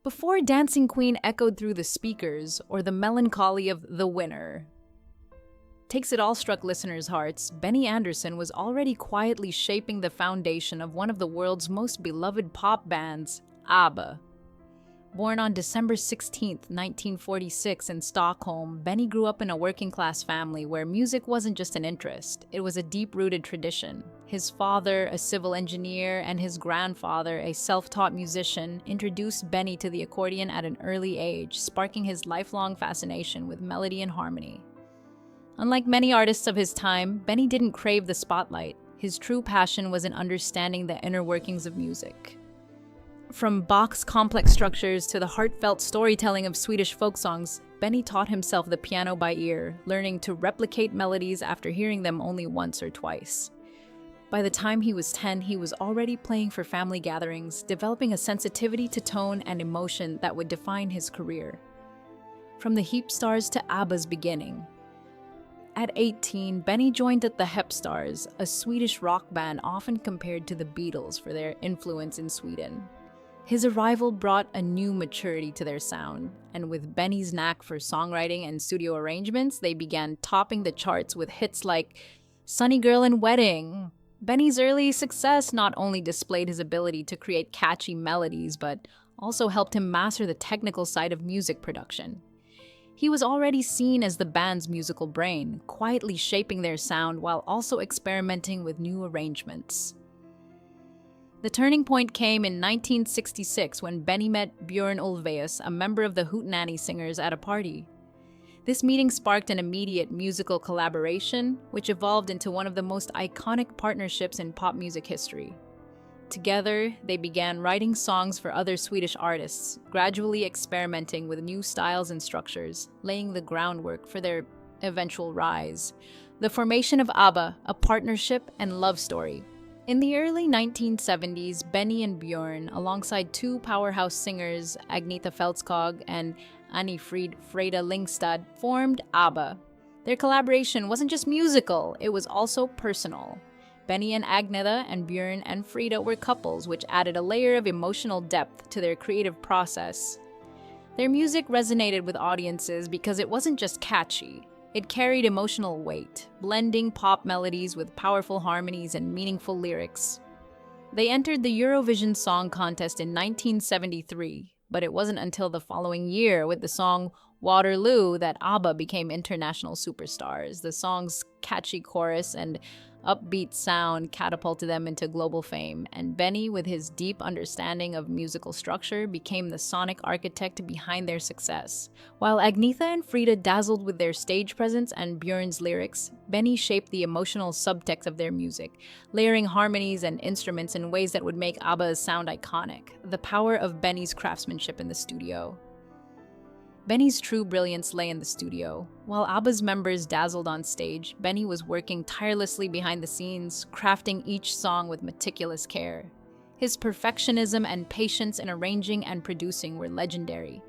before Dancing Queen echoed through the speakers or the melancholy of The Winner takes it all struck listeners' hearts, Benny Andersson was already quietly shaping the foundation of one of the world's most beloved pop bands, ABBA. Born on December 16, 1946 in Stockholm, Benny grew up in a working-class family where music wasn't just an interest, it was a deep-rooted tradition. His father, a civil engineer, and his grandfather, a self-taught musician, introduced Benny to the accordion at an early age, sparking his lifelong fascination with melody and harmony. Unlike many artists of his time, Benny didn't crave the spotlight. His true passion was in understanding the inner workings of music. From Bach's complex structures to the heartfelt storytelling of Swedish folk songs, Benny taught himself the piano by ear, learning to replicate melodies after hearing them only once or twice. By the time he was 10, he was already playing for family gatherings, developing a sensitivity to tone and emotion that would define his career. From the Heap Stars to ABBA's beginning. At 18, Benny joined the Hep Stars, a Swedish rock band often compared to the Beatles for their influence in Sweden. His arrival brought a new maturity to their sound, and with Benny's knack for songwriting and studio arrangements, they began topping the charts with hits like Sunny Girl and Wedding. Benny's early success not only displayed his ability to create catchy melodies, but also helped him master the technical side of music production. He was already seen as the band's musical brain, quietly shaping their sound while also experimenting with new arrangements. The turning point came in 1966 when Benny met Björn Ulvaeus, a member of the Hootenanny Singers, at a party. This meeting sparked an immediate musical collaboration, which evolved into one of the most iconic partnerships in pop music history. Together, they began writing songs for other Swedish artists, gradually experimenting with new styles and structures, laying the groundwork for their eventual rise. The formation of ABBA, a partnership and love story. In the early 1970s, Benny and Björn, alongside two powerhouse singers, Agneta Fältskog and Annie Freda Lyngstad, formed ABBA. Their collaboration wasn't just musical, it was also personal. Benny and Agneta and Björn and Frida were couples, which added a layer of emotional depth to their creative process. Their music resonated with audiences because it wasn't just catchy. It carried emotional weight, blending pop melodies with powerful harmonies and meaningful lyrics. They entered the Eurovision Song Contest in 1973, but it wasn't until the following year with the song Waterloo that ABBA became international superstars. The song's catchy chorus and upbeat sound catapulted them into global fame, and Benny, with his deep understanding of musical structure, became the sonic architect behind their success. While Agneta and Frida dazzled with their stage presence and Björn's lyrics, Benny shaped the emotional subtext of their music, layering harmonies and instruments in ways that would make ABBA's sound iconic. The power of Benny's craftsmanship in the studio. Benny's true brilliance lay in the studio. While ABBA's members dazzled on stage, Benny was working tirelessly behind the scenes, crafting each song with meticulous care. His perfectionism and patience in arranging and producing were legendary.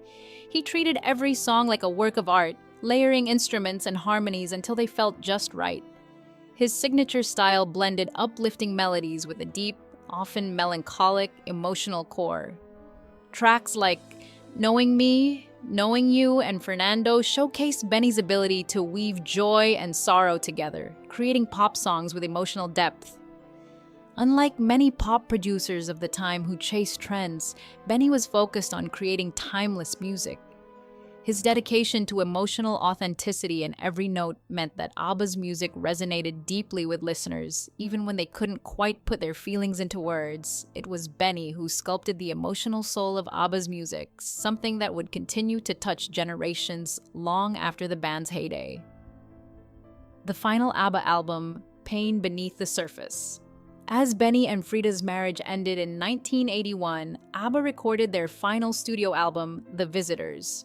He treated every song like a work of art, layering instruments and harmonies until they felt just right. His signature style blended uplifting melodies with a deep, often melancholic, emotional core. Tracks like Knowing Me, Knowing You, and Fernando showcased Benny's ability to weave joy and sorrow together, creating pop songs with emotional depth. Unlike many pop producers of the time who chased trends, Benny was focused on creating timeless music. His dedication to emotional authenticity in every note meant that ABBA's music resonated deeply with listeners, even when they couldn't quite put their feelings into words. It was Benny who sculpted the emotional soul of ABBA's music, something that would continue to touch generations long after the band's heyday. The final ABBA album, Pain Beneath the Surface. As Benny and Frida's marriage ended in 1981, ABBA recorded their final studio album, The Visitors.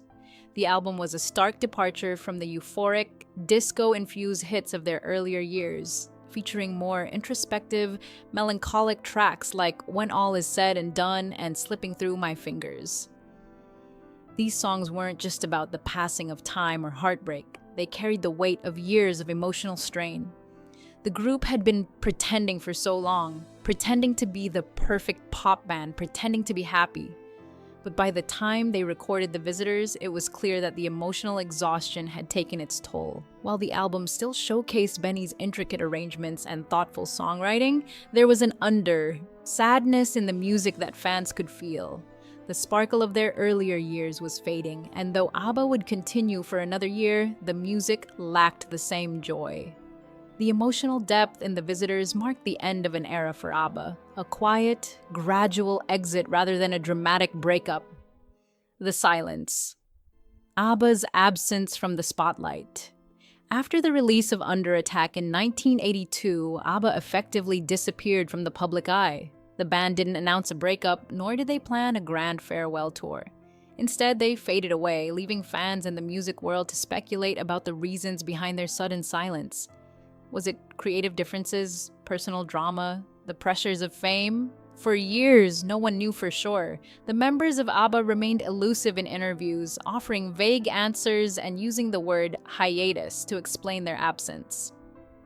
The album was a stark departure from the euphoric, disco-infused hits of their earlier years, featuring more introspective, melancholic tracks like When All Is Said and Done and Slipping Through My Fingers. These songs weren't just about the passing of time or heartbreak. They carried the weight of years of emotional strain. The group had been pretending for so long, pretending to be the perfect pop band, pretending to be happy. But by the time they recorded The Visitors, it was clear that the emotional exhaustion had taken its toll. While the album still showcased Benny's intricate arrangements and thoughtful songwriting, there was an sadness in the music that fans could feel. The sparkle of their earlier years was fading, and though ABBA would continue for another year, the music lacked the same joy. The emotional depth in The Visitors marked the end of an era for ABBA, a quiet, gradual exit rather than a dramatic breakup. The silence. ABBA's absence from the spotlight. After the release of Under Attack in 1982, ABBA effectively disappeared from the public eye. The band didn't announce a breakup, nor did they plan a grand farewell tour. Instead, they faded away, leaving fans and the music world to speculate about the reasons behind their sudden silence. Was it creative differences, personal drama, the pressures of fame? For years, no one knew for sure. The members of ABBA remained elusive in interviews, offering vague answers and using the word hiatus to explain their absence.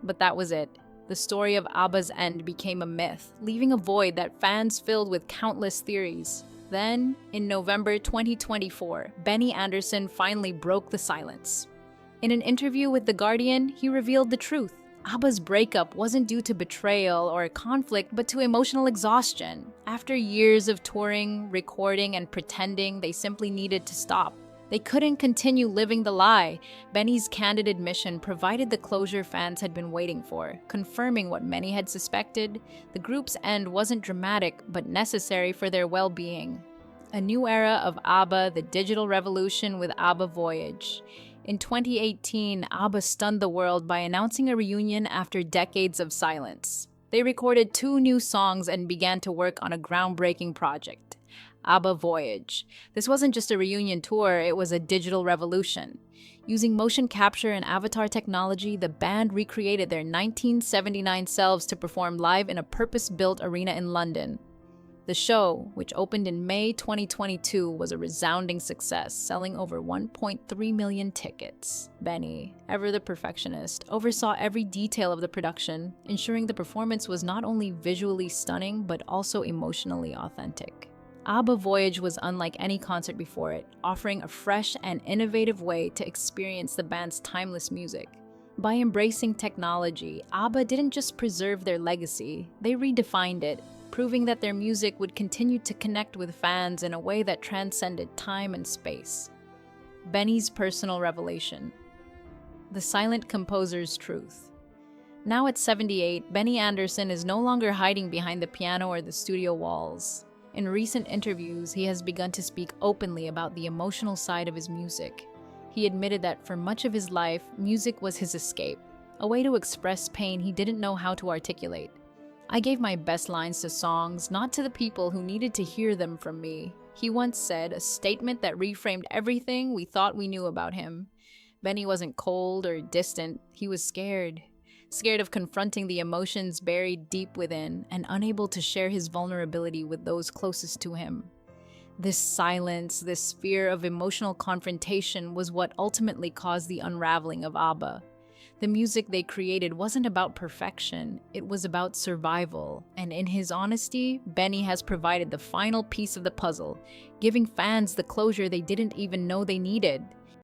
But that was it. The story of ABBA's end became a myth, leaving a void that fans filled with countless theories. Then, in November 2024, Benny Andersson finally broke the silence. In an interview with The Guardian, he revealed the truth. ABBA's breakup wasn't due to betrayal or conflict, but to emotional exhaustion. After years of touring, recording, and pretending, they simply needed to stop. They couldn't continue living the lie. Benny's candid admission provided the closure fans had been waiting for, confirming what many had suspected. The group's end wasn't dramatic, but necessary for their well-being. A new era of ABBA, the digital revolution with ABBA Voyage. In 2018, ABBA stunned the world by announcing a reunion after decades of silence. They recorded 2 new songs and began to work on a groundbreaking project, ABBA Voyage. This wasn't just a reunion tour, it was a digital revolution. Using motion capture and avatar technology, the band recreated their 1979 selves to perform live in a purpose-built arena in London. The show, which opened in May 2022, was a resounding success, selling over 1.3 million tickets. Benny, ever the perfectionist, oversaw every detail of the production, ensuring the performance was not only visually stunning, but also emotionally authentic. ABBA Voyage was unlike any concert before it, offering a fresh and innovative way to experience the band's timeless music. By embracing technology, ABBA didn't just preserve their legacy, they redefined it, proving that their music would continue to connect with fans in a way that transcended time and space. Benny's personal revelation. The silent composer's truth. Now at 78, Benny Andersson is no longer hiding behind the piano or the studio walls. In recent interviews, he has begun to speak openly about the emotional side of his music. He admitted that for much of his life, music was his escape, a way to express pain he didn't know how to articulate. I gave my best lines to songs, not to the people who needed to hear them from me. He once said, a statement that reframed everything we thought we knew about him. Benny wasn't cold or distant, he was scared. Scared of confronting the emotions buried deep within and unable to share his vulnerability with those closest to him. This silence, this fear of emotional confrontation was what ultimately caused the unraveling of ABBA. The music they created wasn't about perfection, it was about survival. And in his honesty, Benny has provided the final piece of the puzzle, giving fans the closure they didn't even know they needed.